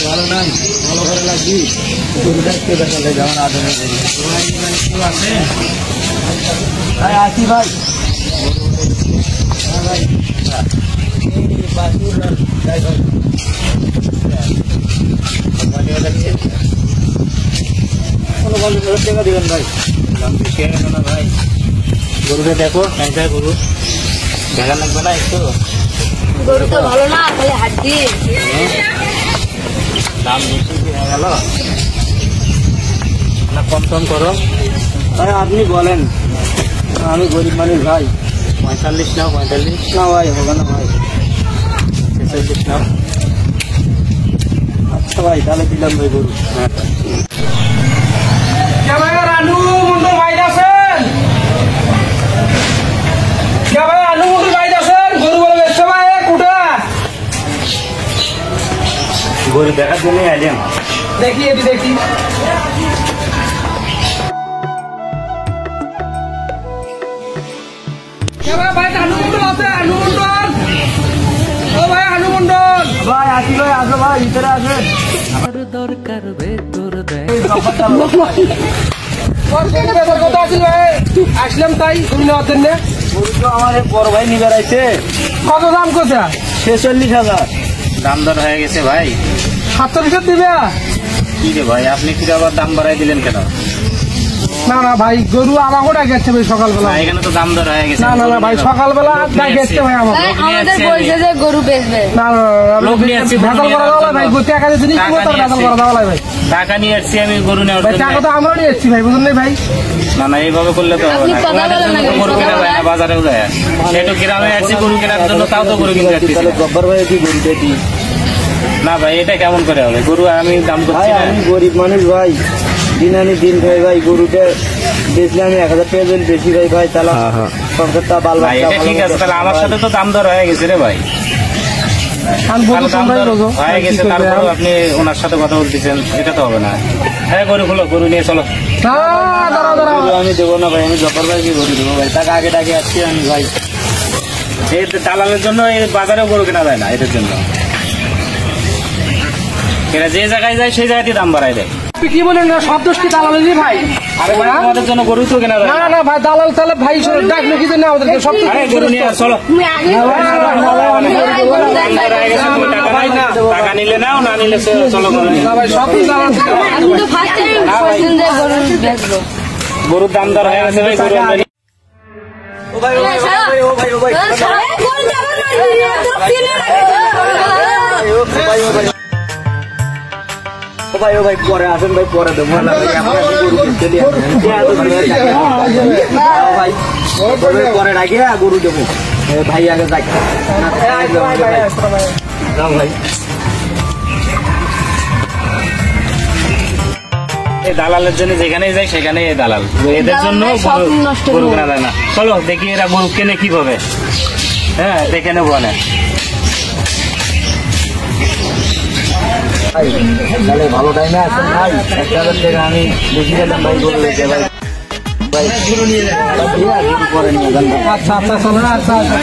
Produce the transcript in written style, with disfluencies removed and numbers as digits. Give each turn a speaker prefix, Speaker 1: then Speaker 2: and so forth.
Speaker 1: ভালো নাই ভালো করে লাগবি যেমন আদমে আছে আসি ভাই কোনো বন্ধু টাকা দিবেন ভাই না ভাই গরুটা দেখো ক্যান্সার গরু দেখা লাগবে না একটু
Speaker 2: গরু তো ভালো না খালি হাড্ডি
Speaker 1: দাম বেশি হয়ে গেল না কম কম করো ভাই আপনি বলেন আমি গরিব মানুষ ভাই 45 নাও 45 না ভাই হবে না ভাই 46 নাও আচ্ছা ভাই তাহলে দিলাম ভাই গরু গরু দেখার জন্য আইলাম
Speaker 3: দেখি এটি দেখি ভাই আনুমন্ডল আছে আনুমন্ডল ও ভাই আনুমন্ডল
Speaker 1: ভাই আসি ভাই আসো ভাই ভিতরে আসেন
Speaker 4: দরকার ভেতর
Speaker 3: আসলাম তাই তুমি নেওয়ার জন্য
Speaker 1: গরু তো আমার বড় ভাই নিবে রাইছে
Speaker 3: কত দাম কোথা
Speaker 1: 46,000 দাম দর হয়ে গেছে ভাই
Speaker 3: 47 দিবে
Speaker 1: কি রে ভাই আপনি কি আবার দাম বাড়াই দিলেন কেন
Speaker 3: না না ভাই গরু আমাকে ডাকে ভাই সকালবেলা
Speaker 1: এখানে তো দাম দর হয়ে গেছে
Speaker 3: না না না ভাই সকালবেলা ডাকে ভাই আমাকে
Speaker 2: আমাদের বলছে যে গরু বেচবে
Speaker 3: না না ভেতল করা দাও ভাই টাকা দিয়ে জিনিস ভেতল করা দাও ভাই
Speaker 1: টাকা নিয়ে আসছি আমি গরু নেওয়ার
Speaker 3: ভাই
Speaker 1: জন্য
Speaker 3: টাকা তো আমরা নিয়ে এসেছি ভাই বুঝলেন ভাই
Speaker 1: না না এইভাবে করলে তো হবে না গরু কেনা যায় না বাজারেও যায় সেটা গ্রামে আসছি গরু কেনার জন্য তাও তো গরু কিনতে যাচ্ছি গব্বর ভাই কি গরুটা দি না ভাই এটা কেমন করে হবে গরু আমি দাম করছি না আমি গরিব মানুষ ভাই দিন আনি দিন খাই ভাই গরুটা বেচলে আমি 1000 টাকা দিন বেশি ভাই ভাই তাহলে সংসারটা বাল বাচ্চা ঠিক আছে তাহলে আমার সাথে তো দাম দর হয়ে গেছে রে ভাই হয়ে গেছে তারপর আপনি ওনার সাথে কথা বলতেছেন এটা তো হবে না হ্যাঁ গরু নিয়ে চলো আমি দেবো না ভাই আমি জব্বর ভাই কি গরু দেবো ভাই তাকে আগে ডাকে আসছি আমি ভাই এই দালালের জন্য এই বাজারেও গরু কেনা যায় না এদের জন্য এরা যে জায়গায় যায় সেই জায়গায় দাম বাড়ায় দেয়
Speaker 3: কি বলেন না সব দোষ কি দালালেরই ভাই
Speaker 1: আরে ভাই আমাদের জন্য গরু তো কেনা যায়
Speaker 3: না না ভাই দালাল তাহলে ভাই ডাকলে কি জন্য আমাদেরকে সব
Speaker 1: গরু নিয়ে চলো
Speaker 2: তুমি আগে
Speaker 1: টাকা নিলে নাও না নিলে চলো গরু নিয়ে
Speaker 3: ভাই সব দালাল
Speaker 2: আমি তো ফার্স্ট টাইম কোশ্চেন যে গরু বেচবো
Speaker 1: গরুর দাম দর হয়ে গেছে ভাই গরু আমদানি ও ভাই ও ভাই ও ভাই ও ভাই
Speaker 2: গরু যাবে না তো কিনে
Speaker 1: ভাই ও ভাই পরে আসেন ভাই পরে দেবো না ভাই আমরা গরু কিনতে দিয়ে ভাই পরে রাখি গরু দেবো ভাই আগে যাই ভাই দালালের জন্য যেখানেই যাই সেখানে দালাল এদের জন্য গরু কেনা যায় না চলো দেখি এরা গরু কেনে কিভাবে হ্যাঁ দেখে নেবো না তাহলে ভালো টাইমে আছেন ভাই 1000 টাকা আমি বেশি গেলাম ভাই গরু রেখে ভাই ভাই গরু নিয়ে যান পরে নিয়ে যান
Speaker 3: আচ্ছা আচ্ছা চলো না আচ্ছা আচ্ছা